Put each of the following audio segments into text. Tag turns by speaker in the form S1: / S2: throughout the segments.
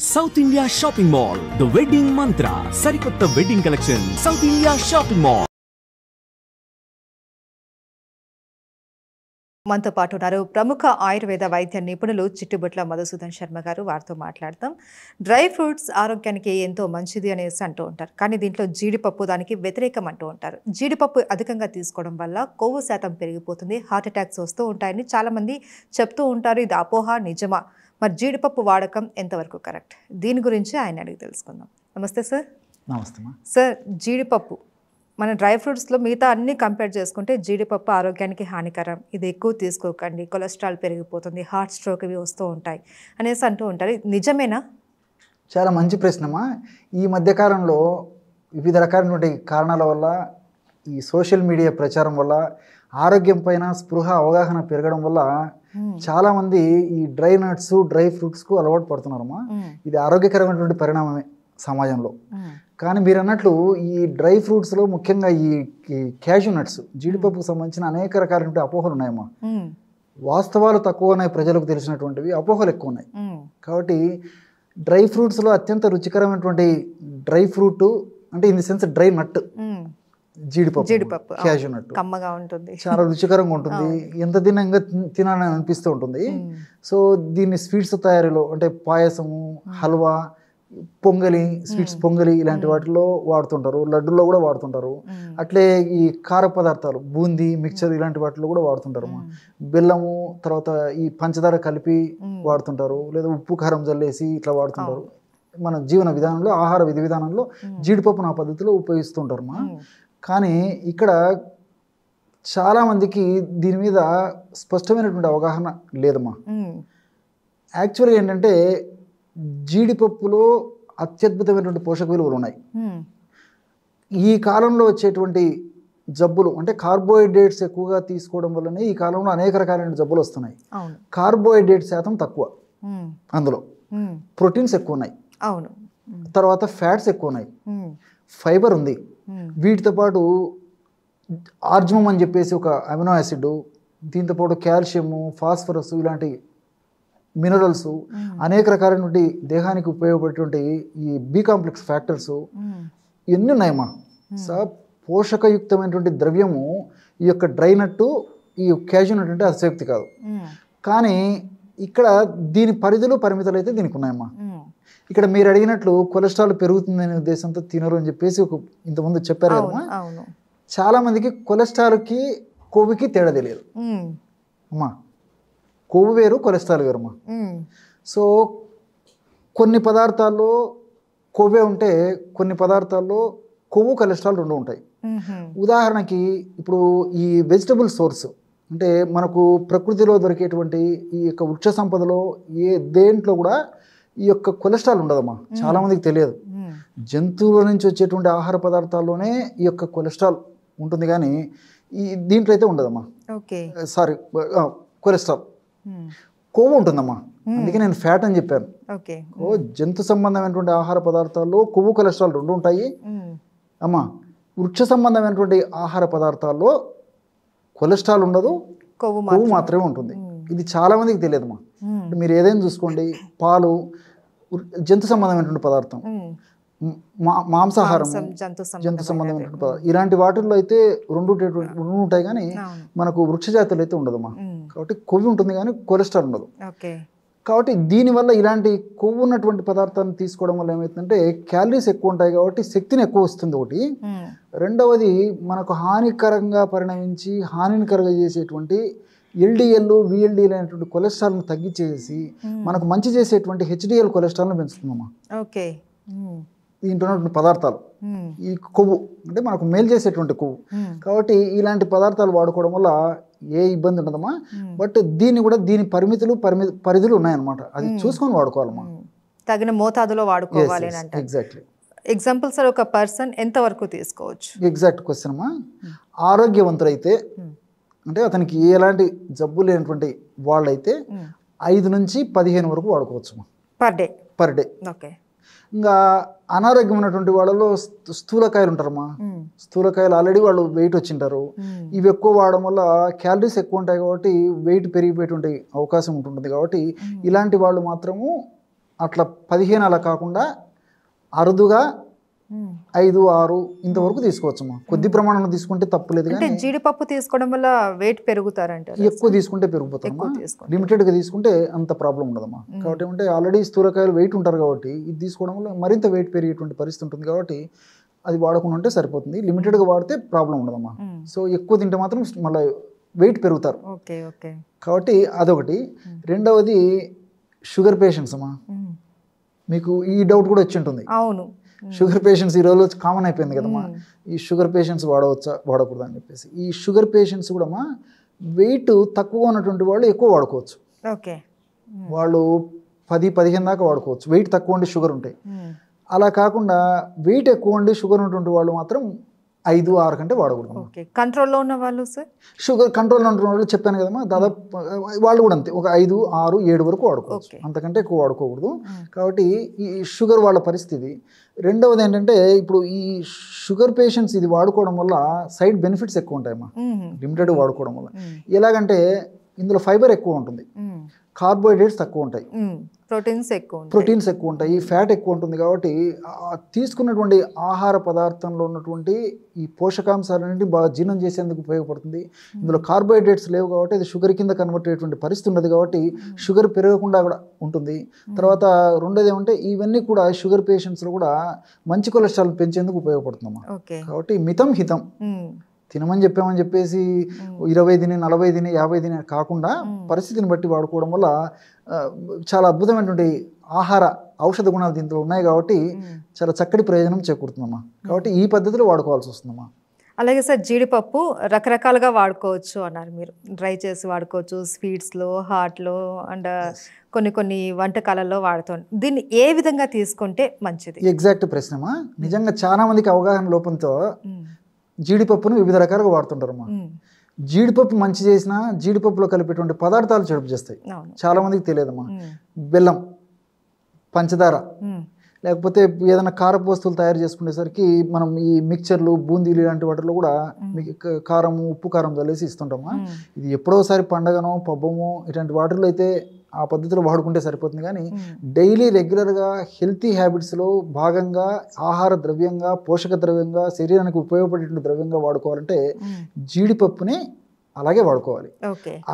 S1: South India Shopping Mall, The Wedding Mantra, Sarikotta Wedding Collection, South India Shopping Mall.
S2: మనతో పాటు ఉన్నారు ప్రముఖ ఆయుర్వేద వైద్య నిపుణులు చిట్టుబుట్ల మధుసూదన్ శర్మ గారు. వారితో మాట్లాడతాం. డ్రై ఫ్రూట్స్ ఆరోగ్యానికి ఎంతో మంచిది అనేసి అంటూ ఉంటారు, కానీ దీంట్లో జీడిపప్పు దానికి వ్యతిరేకం అంటూ ఉంటారు. జీడిపప్పు అధికంగా తీసుకోవడం వల్ల కొవ్వు శాతం పెరిగిపోతుంది, హార్ట్ అటాక్స్ వస్తూ ఉంటాయని చాలామంది చెప్తూ ఉంటారు. ఇది అపోహ, నిజమా? మరి జీడిపప్పు వాడకం ఎంతవరకు కరెక్ట్? దీని గురించి ఆయన అడిగి తెలుసుకుందాం. నమస్తే సార్.
S3: నమస్తే
S2: సార్, జీడిపప్పు మన డ్రై ఫ్రూట్స్లో మిగతా అన్నీ కంపేర్ చేసుకుంటే జీడిపప్పు ఆరోగ్యానికి హానికరం, ఇది ఎక్కువ తీసుకోకండి, కొలెస్ట్రాల్ పెరిగిపోతుంది, హార్ట్ స్ట్రోక్ ఇవి వస్తూ ఉంటాయి అనేసి అంటూ ఉంటారు. నిజమేనా?
S3: చాలా మంచి ప్రశ్నమా. ఈ మధ్యకాలంలో వివిధ రకాలైనటువంటి కారణాల వల్ల, ఈ సోషల్ మీడియా ప్రచారం వల్ల, ఆరోగ్యం పైన స్పృహ అవగాహన పెరగడం వల్ల చాలామంది ఈ డ్రై నట్స్, డ్రై ఫ్రూట్స్కు అలవాటు పడుతున్నారమ్మా. ఇది ఆరోగ్యకరమైనటువంటి పరిణామమే సమాజంలో. కానీ మీరు అన్నట్లు ఈ డ్రై ఫ్రూట్స్లో ముఖ్యంగా ఈ క్యాష్యూ నట్స్, జీడిపప్పుకు సంబంధించిన అనేక రకాలైన అపోహలు ఉన్నాయమ్మా. వాస్తవాలు తక్కువ ఉన్నాయి, ప్రజలకు తెలిసినటువంటివి, అపోహలు ఎక్కువ ఉన్నాయి. కాబట్టి డ్రై ఫ్రూట్స్లో అత్యంత రుచికరమైనటువంటి డ్రై ఫ్రూట్ అంటే ఇన్ ది సెన్స్ డ్రై నట్ జీడిపప్పు, క్యాష్యూ నట్
S2: కమ్మగా ఉంటుంది,
S3: చాలా రుచికరంగా ఉంటుంది, ఎంత తినాలని అనిపిస్తూ ఉంటుంది. సో దీన్ని స్వీట్స్ తయారీలో అంటే పాయసము, హల్వా, పొంగలి, స్వీట్స్ పొంగలి ఇలాంటి వాటిలో వాడుతుంటారు, లడ్డుల్లో కూడా వాడుతుంటారు. అట్లే ఈ కార పదార్థాలు, బూందీ, మిక్చర్ ఇలాంటి వాటిలో కూడా వాడుతుంటారు. బెల్లము తర్వాత ఈ పంచదార కలిపి వాడుతుంటారు, లేదా ఉప్పు కారం జల్లేసి ఇట్లా వాడుతుంటారు. మన జీవన విధానంలో, ఆహార విధి విధానంలో జీడిపప్పు నా పద్ధతిలో ఉపయోగిస్తుంటారు. కానీ ఇక్కడ చాలామందికి దీని మీద స్పష్టమైనటువంటి అవగాహన లేదమ్మా. యాక్చువల్గా ఏంటంటే జీడిపప్పులో అత్యద్భుతమైనటువంటి పోషక విలువలు ఉన్నాయి. ఈ కాలంలో వచ్చేటువంటి జబ్బులు అంటే కార్బోహైడ్రేట్స్ ఎక్కువగా తీసుకోవడం వల్లనే ఈ కాలంలో అనేక రకాలైన జబ్బులు వస్తున్నాయి. కార్బోహైడ్రేట్ శాతం తక్కువ, అందులో ప్రోటీన్స్ ఎక్కువ ఉన్నాయి, తర్వాత ఫ్యాట్స్ ఎక్కువ ఉన్నాయి, ఫైబర్ ఉంది. వీటితో పాటు ఆర్జమం అని చెప్పేసి ఒక అమినో యాసిడ్, దీంతో పాటు కాల్షియము, ఫాస్ఫరస్ ఇలాంటి మినరల్స్, అనేక రకాలైనటువంటి దేహానికి ఉపయోగపడేటువంటి ఈ బి కాంప్లెక్స్ ఫ్యాక్టర్స్ ఇవన్నీ ఉన్నాయమ్మా. పోషకయుక్తమైనటువంటి ద్రవ్యము ఈ యొక్క డ్రై నట్టు, ఈ క్యాష్యూ నట్ అంటే అతిశయోక్తి కాదు. కానీ ఇక్కడ దీని పరిధులు, పరిమితులు అయితే దీనికి ఉన్నాయమ్మా. ఇక్కడ మీరు అడిగినట్లు కొలెస్ట్రాల్ పెరుగుతుందనే ఉద్దేశంతో తినరు అని చెప్పేసి ఇంతకుముందు చెప్పారు కదమ్మా. చాలా మందికి కొలెస్ట్రాల్కి, కొవ్వుకి తేడా తెలియదు అమ్మా. కొవ్వు వేరు, కొలెస్ట్రాల్ వేరుమా. సో కొన్ని పదార్థాల్లో కొవ్వే ఉంటే, కొన్ని పదార్థాల్లో కొవ్వు, కొలెస్ట్రాల్ రెండు ఉంటాయి. ఉదాహరణకి ఇప్పుడు ఈ వెజిటబుల్ సోర్స్ అంటే మనకు ప్రకృతిలో దొరికేటువంటి ఈ యొక్క వృక్ష సంపదలో దేంట్లో కూడా ఈ యొక్క కొలెస్ట్రాల్ ఉండదమ్మా. చాలామందికి తెలియదు. జంతువుల నుంచి వచ్చేటువంటి ఆహార పదార్థాల్లోనే ఈ యొక్క కొలెస్ట్రాల్ ఉంటుంది, కానీ దీంట్లో అయితే ఉండదమ్మా. Sorry, cholesterol. కొవ్వు ఉంటుందమ్మా, అందుకే నేను ఫ్యాట్ అని చెప్పాను. జంతు సంబంధమైనటువంటి ఆహార పదార్థాల్లో కొవ్వు, కొలెస్ట్రాల్ రెండు ఉంటాయి అమ్మా. వృక్ష సంబంధమైనటువంటి ఆహార పదార్థాల్లో కొలెస్ట్రాల్ ఉండదు, కొవ్వు మాత్రమే ఉంటుంది. ఇది చాలా మందికి తెలియదమ్మా. మీరు ఏదైనా చూసుకోండి, పాలు జంతు సంబంధమైనటువంటి పదార్థం, మాంసాహారం జంతు సంబంధమైనటువంటి పదార్థం, ఇలాంటి వాటిల్లో అయితే రెండు ఉంటాయి, కానీ మనకు వృక్ష జాతులు అయితే ఉండదమ్మా. కాబట్టి కొవ్వు ఉంటుంది కానీ కొలెస్ట్రాల్ ఉండదు. కాబట్టి దీనివల్ల ఇలాంటి కొవ్వు ఉన్నటువంటి పదార్థాలను తీసుకోవడం వల్ల ఏమవుతుందంటే క్యాలరీస్ ఎక్కువ ఉంటాయి కాబట్టి శక్తిని ఎక్కువ వస్తుంది ఒకటి. రెండవది మనకు హానికరంగా పరిణమించి హానిని కలుగజేసేటువంటి ఎల్డిఎల్, విఎల్డిఎల్ అనేటువంటి కొలెస్ట్రాల్ను తగ్గించేసి మనకు మంచి చేసేటువంటి హెచ్డిఎల్ కొలెస్ట్రాల్ను పెంచుతుందమ్మా. దీంట్లో ఉన్నటువంటి పదార్థాలు ఈ కొవ్వు అంటే మనకు మేలు చేసేటువంటి కొవ్వు. కాబట్టి ఇలాంటి పదార్థాలు వాడుకోవడం వల్ల ఏ ఇబ్బంది ఉండదమ్మా. బట్ దీన్ని కూడా దీని పరిధులు ఉన్నాయన్నమాట, అది చూసుకొని వాడుకోవాలమ్మా.
S2: తగిన మోతాదులో వాడుకోవాలి.
S3: ఎగ్జాక్ట్లీ.
S2: ఎగ్జాంపుల్ సార్, ఒక పర్సన్ ఎంత వరకు తీసుకోవచ్చు?
S3: ఎగ్జాక్ట్ క్వశ్చన్ అమ్మా. ఆరోగ్యవంతులైతే అంటే అతనికి ఎలాంటి జబ్బు లేనటువంటి వాళ్ళైతే 5 నుంచి 15 వరకు వాడుకోవచ్చు పర్ డే. ఇంకా అనారోగ్యం ఉన్నటువంటి వాళ్ళలో స్థూలకాయలు ఉంటారమ్మా. స్థూలకాయలు ఆల్రెడీ వాళ్ళు వెయిట్ వచ్చింటారు. ఇవి ఎక్కువ వాడడం వల్ల క్యాలరీస్ ఎక్కువ ఉంటాయి కాబట్టి వెయిట్ పెరిగిపోయేటువంటి అవకాశం ఉంటుంది. కాబట్టి ఇలాంటి వాళ్ళు మాత్రము అట్లా 15 అలా కాకుండా అరుదుగా 5, 6 ఇంతవరకు తీసుకోవచ్చమ్మా. కొద్ది ప్రమాణంలో తీసుకుంటే తప్పులేదు,
S2: అంటే
S3: కానీ
S2: జీడిపప్పు తీసుకోవడం వల్ల వెయిట్ పెరుగుతారంటారు.
S3: ఎక్కువ తీసుకుంటే పెరిగిపోతామమ్మా. లిమిటెడ్గా తీసుకుంటే అంత ప్రాబ్లం ఉండదమ్మా. కాబట్టి ఏమంటే ఆల్రెడీ స్థూలకాయలు వెయిట్ ఉంటారు కాబట్టి ఇది తీసుకోవడం వల్ల మరింత వెయిట్ పెరిగేటువంటి పరిస్థితి ఉంటుంది. కాబట్టి అది వాడకుండా ఉంటే సరిపోతుంది. లిమిటెడ్గా వాడితే ప్రాబ్లం ఉండదమ్మా. సో ఎక్కువ తింటే మాత్రం మళ్ళీ వెయిట్ పెరుగుతారు. కాబట్టి అదొకటి. రెండవది షుగర్ పేషెంట్స్ అమ్మా. మీకు ఈ డౌట్ కూడా వచ్చి ఉంటుంది.
S2: అవును,
S3: షుగర్ పేషెంట్స్ ఈ రోజు కామన్ అయిపోయింది కదమ్మా. ఈ షుగర్ పేషెంట్స్ వాడవచ్చా వాడకూడదా అని చెప్పేసి. ఈ షుగర్ పేషెంట్స్ కూడా అమ్మా వెయిట్ తక్కువ ఉన్నటువంటి వాళ్ళు ఎక్కువ వాడుకోవచ్చు. వాళ్ళు 10-15 దాకా వాడుకోవచ్చు, వెయిట్ తక్కువ ఉండి షుగర్ ఉంటాయి. అలా కాకుండా వెయిట్ ఎక్కువ ఉండి షుగర్ ఉన్నటువంటి వాళ్ళు మాత్రం 5-6 కంటే వాడకూడదు.
S2: కంట్రోల్లో ఉన్న వాళ్ళు సార్,
S3: షుగర్ కంట్రోల్లో ఉన్న వాళ్ళు చెప్పాను కదమ్మా, దాదాపు వాళ్ళు కూడా అంతే, ఒక 5, 6, 7 వరకు వాడుకోవచ్చు, అంతకంటే ఎక్కువ వాడుకోకూడదు. కాబట్టి ఈ షుగర్ వాళ్ళ పరిస్థితి. రెండవది ఏంటంటే ఇప్పుడు ఈ షుగర్ పేషెంట్స్ ఇది వాడుకోవడం వల్ల సైడ్ బెనిఫిట్స్ ఎక్కువ ఉంటాయమ్మా లిమిటెడ్ వాడుకోవడం వల్ల. ఎలాగంటే ఇందులో ఫైబర్ ఎక్కువ ఉంటుంది, కార్బోహైడ్రేట్స్ తక్కువ ఉంటాయి, ప్రోటీన్స్ ఎక్కువ ఉంటాయి, ఫ్యాట్ ఎక్కువ ఉంటుంది. కాబట్టి తీసుకున్నటువంటి ఆహార పదార్థంలో ఉన్నటువంటి ఈ పోషకాంశాలన్నింటినీ బాగా జీర్ణం చేసేందుకు ఉపయోగపడుతుంది. ఇందులో కార్బోహైడ్రేట్స్ లేవు కాబట్టి అది షుగర్ కింద కన్వర్ట్ అయ్యేటువంటి పరిస్థితి ఉండదు. కాబట్టి షుగర్ పెరగకుండా కూడా ఉంటుంది. తర్వాత రెండోది ఏమంటే ఇవన్నీ కూడా షుగర్ పేషెంట్స్లో కూడా మంచి కొలెస్ట్రాల్ పెంచేందుకు ఉపయోగపడుతుందమ్మా. కాబట్టి మితం హితం. తినమని చెప్పామని చెప్పేసి 20 తిని 40 తిని 50 తిని కాకుండా పరిస్థితిని బట్టి వాడుకోవడం వల్ల చాలా అద్భుతమైనటువంటి ఆహార ఔషధ గుణాలు దీంట్లో ఉన్నాయి. కాబట్టి చాలా చక్కటి ప్రయోజనం చేకూరుతుందమ్మా. కాబట్టి ఈ పద్ధతిలో వాడుకోవాల్సి వస్తుందమ్మా.
S2: అలాగే సార్, జీడిపప్పు రకరకాలుగా వాడుకోవచ్చు అన్నారు మీరు. డ్రై చేసి వాడుకోవచ్చు, స్వీట్స్లో, హాట్లో, అండ్ కొన్ని వంటకాలలో వాడుతాం. దీన్ని ఏ విధంగా తీసుకుంటే మంచిది?
S3: ఎగ్జాక్ట్ ప్రశ్నమా. నిజంగా చాలా మందికి అవగాహన లోపంతో జీడిపప్పును వివిధ రకాలుగా వాడుతుంటారమ్మా. జీడిపప్పు మంచి చేసినా జీడిపప్పులో కలిపేటువంటి పదార్థాలు చెడుపు చేస్తాయి. చాలా మందికి తెలియదమ్మా. బెల్లం, పంచదార, లేకపోతే ఏదైనా కారపు వస్తువులు తయారు చేసుకునేసరికి మనం ఈ మిక్చర్లు, బూందీలు ఇలాంటి వాటిలో కూడా కారము, ఉప్పు కారం చల్లేసి ఇస్తుంటామా. ఇది ఎప్పుడోసారి పండగనో పబ్బమో ఇలాంటి వాటిల్లో అయితే ఆ పద్ధతిలో వాడుకుంటే సరిపోతుంది. కానీ డైలీ రెగ్యులర్గా హెల్తీ హ్యాబిట్స్లో భాగంగా ఆహార ద్రవ్యంగా, పోషక ద్రవ్యంగా, శరీరానికి ఉపయోగపడేటువంటి ద్రవ్యంగా వాడుకోవాలంటే జీడిపప్పుని అలాగే వాడుకోవాలి.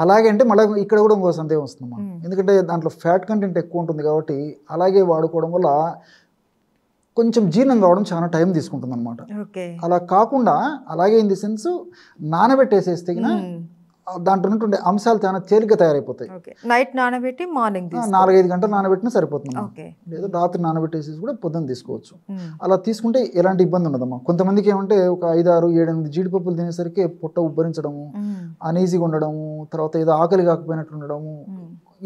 S3: అలాగే అంటే మళ్ళీ ఇక్కడ కూడా ఇంకో సందేహం వస్తుందమ్మా. ఎందుకంటే దాంట్లో ఫ్యాట్ కంటెంట్ ఎక్కువ ఉంటుంది కాబట్టి అలాగే వాడుకోవడం వల్ల కొంచెం జీర్ణం కావడం చాలా టైం తీసుకుంటుంది అనమాట. అలా కాకుండా అలాగే ఇన్ ది సెన్స్ నానబెట్టేసేస్తే దాంట్లో ఉన్నటువంటి అంశాలు చాలా తేలిగ్గా తయారైపోతాయి.
S2: నైట్ నానబెట్టి మార్నింగ్
S3: 4-5 గంటలు నానబెట్టినా సరిపోతుంది. లేదా రాత్రి నానబెట్టేసి కూడా పొద్దున్న తీసుకోవచ్చు. అలా తీసుకుంటే ఎలాంటి ఇబ్బంది ఉండదమ్మా. కొంతమందికి ఏమంటే ఒక 5-6-7-8 జీడిపప్పులు తినేసరికి పొట్ట ఉబ్బరించడము, అనీజీగా ఉండడము, తర్వాత ఏదో ఆకలి కాకపోయినట్లు ఉండడము,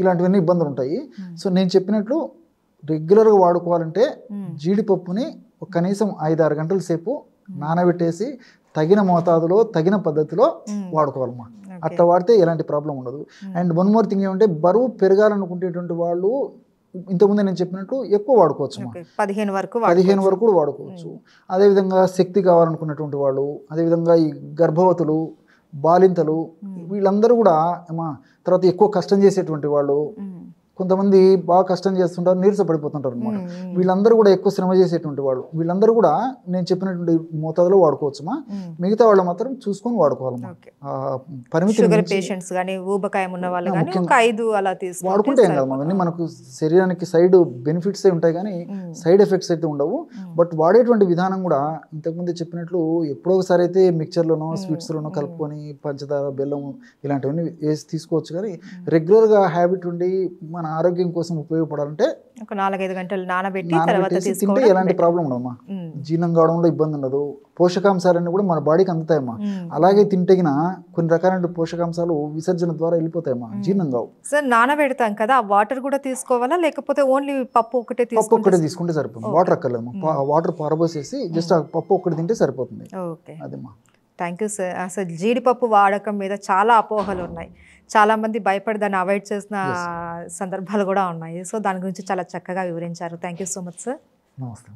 S3: ఇలాంటివన్నీ ఇబ్బందులు ఉంటాయి. సో నేను చెప్పినట్లు రెగ్యులర్గా వాడుకోవాలంటే జీడిపప్పుని కనీసం 5-6 గంటల సేపు నానబెట్టేసి తగిన మోతాదులో తగిన పద్ధతిలో వాడుకోవాలమ్మా. అట్లా వాడితే ఎలాంటి ప్రాబ్లం ఉండదు. అండ్ వన్ మోర్ థింగ్ ఏమంటే బరువు పెరగాలనుకునేటువంటి వాళ్ళు ఇంతకుముందే నేను చెప్పినట్టు ఎక్కువ వాడుకోవచ్చు,
S2: 15 వరకు
S3: కూడా వాడుకోవచ్చు. అదేవిధంగా శక్తి కావాలనుకున్నటువంటి వాళ్ళు, అదేవిధంగా ఈ గర్భవతులు, బాలింతలు, వీళ్ళందరూ కూడా తర్వాత ఎక్కువ కష్టం చేసేటువంటి వాళ్ళు, కొంతమంది బాగా కష్టం చేస్తుంటారు, నీరస పడిపోతుంటారు అనమాట. వీళ్ళందరూ కూడా ఎక్కువ శ్రమ చేసేటువంటి వాళ్ళు, వీళ్ళందరూ కూడా నేను చెప్పినటువంటి మోతాదులో వాడుకోవచ్చుమా. మిగతా వాళ్ళు మాత్రం చూసుకొని వాడుకోవాలమ్మా. పరిమితి వాడుకుంటే ఏం కదమ్మా. అవన్నీ మనకు శరీరానికి సైడ్ బెనిఫిట్స్ ఉంటాయి కానీ సైడ్ ఎఫెక్ట్స్ అయితే ఉండవు. బట్ వాడేటువంటి విధానం కూడా ఇంతకుముందే చెప్పినట్లు ఎప్పుడో ఒకసారి అయితే మిక్చర్లోనో స్వీట్స్లోనో కలుపుకొని పంచదార, బెల్లం ఇలాంటివన్నీ వేసి తీసుకోవచ్చు. కానీ రెగ్యులర్గా హ్యాబిట్ ఉండి మన ఆరోగ్యం కోసం ఉపయోగపడాలంటే
S2: ఒక 4-5 గంటలు నానబెట్టి
S3: తింటే ఎలాంటి ప్రాబ్లం ఉండదమ్మా. జీర్ణం కావడంలో ఇబ్బంది ఉండదు. పోషకాంశాలన్నీ కూడా మన బాడీకి అందుతాయమ్మా. అలాగే తింటగిన కొన్ని రకాలైన పోషకాంశాలు విసర్జన ద్వారా వెళ్ళిపోతాయమ్మా, జీర్ణం కావు.
S2: సార్ నానబెడతాం కదా, వాటర్ కూడా తీసుకోవాలా లేకపోతే ఓన్లీ పప్పు ఒకటే
S3: తీసుకుంటే సరిపోతుంది? వాటర్ అక్కర్లేదమ్మా. వాటర్ పారబోసేసి జస్ట్ ఆ పప్పు ఒకటి తింటే సరిపోతుంది. అదేమ్మా.
S2: Thank you sir. అసలు జీడిపప్పు వాడకం మీద చాలా అపోహలు ఉన్నాయి. చాలామంది భయపడి దాన్ని అవాయిడ్ చేసిన సందర్భాలు కూడా ఉన్నాయి. సో దాని గురించి చాలా చక్కగా వివరించారు. Thank you so much sir.
S3: నమస్తే.